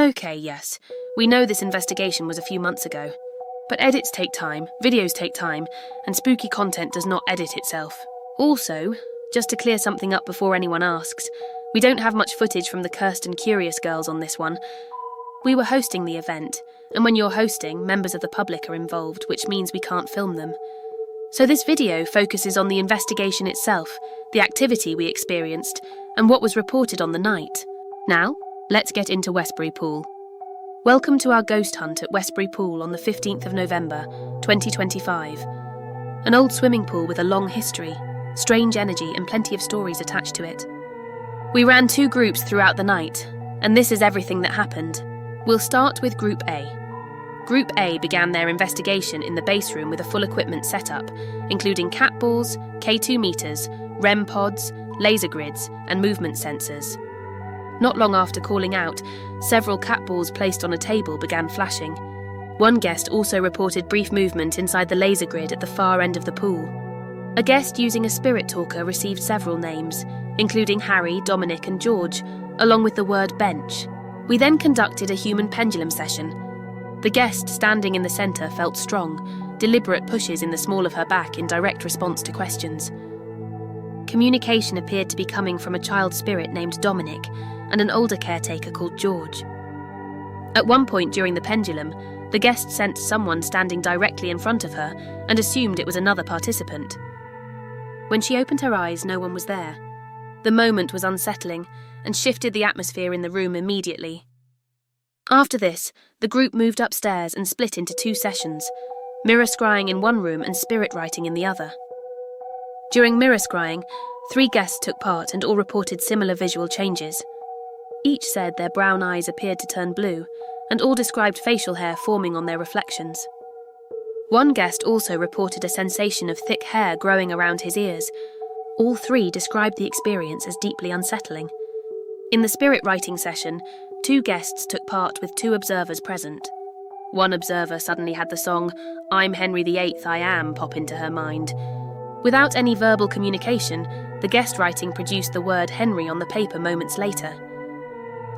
Okay, yes, we know this investigation was a few months ago. But edits take time, videos take time, and spooky content does not edit itself. Also, just to clear something up before anyone asks, we don't have much footage from the Cursed and Curious girls on this one. We were hosting the event, and when you're hosting, members of the public are involved, which means we can't film them. So this video focuses on the investigation itself, the activity we experienced, and what was reported on the night. Now, let's get into Westbury Pool. Welcome to our ghost hunt at Westbury Pool on the 15th of November, 2025. An old swimming pool with a long history, strange energy and plenty of stories attached to it. We ran 2 groups throughout the night, and this is everything that happened. We'll start with Group A. Group A began their investigation in the baseroom with a full equipment setup, including cat balls, K2 meters, REM pods, laser grids, and movement sensors. Not long after calling out, several cat balls placed on a table began flashing. One guest also reported brief movement inside the laser grid at the far end of the pool. A guest using a spirit talker received several names, including Harry, Dominic, and George, along with the word bench. We then conducted a human pendulum session. The guest standing in the centre felt strong, deliberate pushes in the small of her back in direct response to questions. Communication appeared to be coming from a child spirit named Dominic and an older caretaker called George. At one point during the pendulum, the guest sensed someone standing directly in front of her and assumed it was another participant. When she opened her eyes, no one was there. The moment was unsettling and shifted the atmosphere in the room immediately. After this, the group moved upstairs and split into 2 sessions, mirror scrying in one room and spirit writing in the other. During mirror scrying, 3 guests took part and all reported similar visual changes. Each said their brown eyes appeared to turn blue, and all described facial hair forming on their reflections. One guest also reported a sensation of thick hair growing around his ears. All 3 described the experience as deeply unsettling. In the spirit writing session, 2 guests took part with 2 observers present. One observer suddenly had the song "I'm Henry VIII, I Am" pop into her mind. Without any verbal communication, the guest writing produced the word Henry on the paper moments later.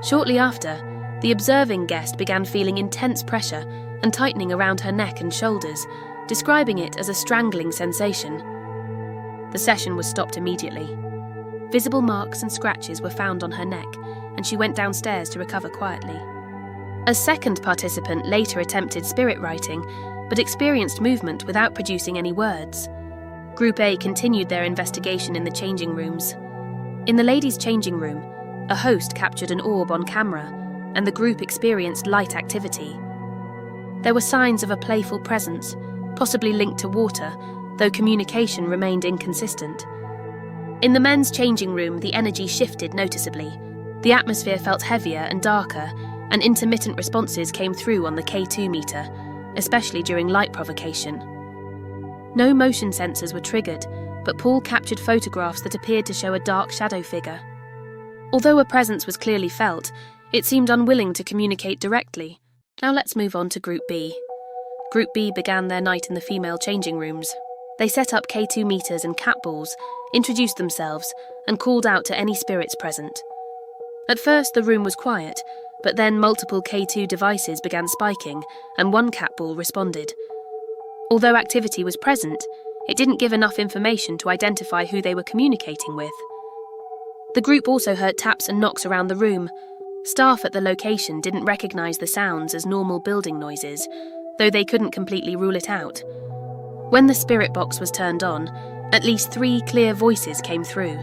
Shortly after, the observing guest began feeling intense pressure and tightening around her neck and shoulders, describing it as a strangling sensation. The session was stopped immediately. Visible marks and scratches were found on her neck, and she went downstairs to recover quietly. A second participant later attempted spirit writing, but experienced movement without producing any words. Group A continued their investigation in the changing rooms. In the ladies' changing room, a host captured an orb on camera, and the group experienced light activity. There were signs of a playful presence, possibly linked to water, though communication remained inconsistent. In the men's changing room, the energy shifted noticeably. The atmosphere felt heavier and darker, and intermittent responses came through on the K2 meter, especially during light provocation. No motion sensors were triggered, but Paul captured photographs that appeared to show a dark shadow figure. Although a presence was clearly felt, it seemed unwilling to communicate directly. Now let's move on to Group B. Group B began their night in the female changing rooms. They set up K2 meters and cat balls, introduced themselves, and called out to any spirits present. At first, the room was quiet, but then multiple K2 devices began spiking, and one cat ball responded. Although activity was present, it didn't give enough information to identify who they were communicating with. The group also heard taps and knocks around the room. Staff at the location didn't recognise the sounds as normal building noises, though they couldn't completely rule it out. When the spirit box was turned on, at least 3 clear voices came through.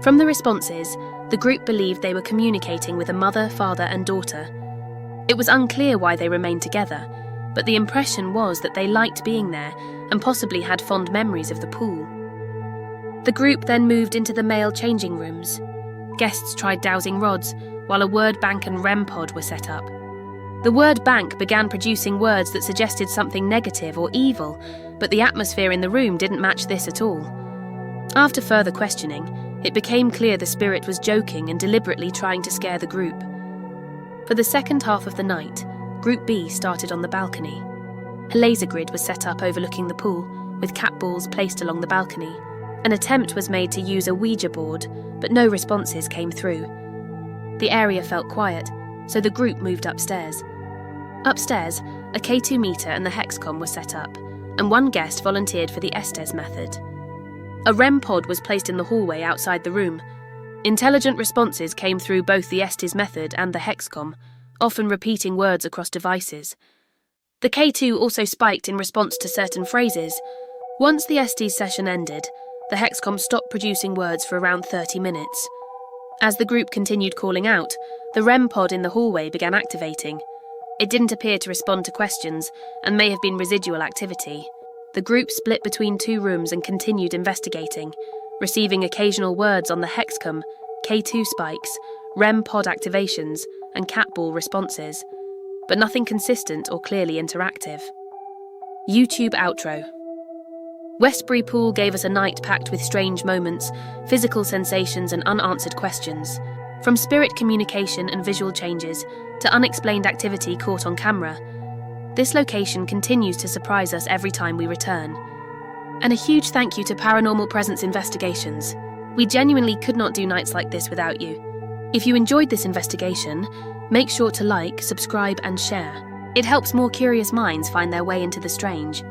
From the responses, the group believed they were communicating with a mother, father, and daughter. It was unclear why they remained together, but the impression was that they liked being there and possibly had fond memories of the pool. The group then moved into the male changing rooms. Guests tried dowsing rods, while a word bank and REM pod were set up. The word bank began producing words that suggested something negative or evil, but the atmosphere in the room didn't match this at all. After further questioning, it became clear the spirit was joking and deliberately trying to scare the group. For the second half of the night, Group B started on the balcony. A laser grid was set up overlooking the pool, with cat balls placed along the balcony. An attempt was made to use a Ouija board, but no responses came through. The area felt quiet, so the group moved upstairs. Upstairs, a K2 meter and the hexcom were set up, and one guest volunteered for the Estes method. A REM pod was placed in the hallway outside the room. Intelligent responses came through both the Estes method and the hexcom, often repeating words across devices. The K2 also spiked in response to certain phrases. Once the Estes session ended, the hexcom stopped producing words for around 30 minutes. As the group continued calling out, the REM pod in the hallway began activating. It didn't appear to respond to questions and may have been residual activity. The group split between two rooms and continued investigating, receiving occasional words on the hexcom, K2 spikes, REM pod activations, and catball responses, but nothing consistent or clearly interactive. YouTube outro. Westbury Pool gave us a night packed with strange moments, physical sensations, and unanswered questions. From spirit communication and visual changes to unexplained activity caught on camera, this location continues to surprise us every time we return. And a huge thank you to Paranormal Presence Investigations. We genuinely could not do nights like this without you. If you enjoyed this investigation, make sure to like, subscribe, and share. It helps more curious minds find their way into the strange.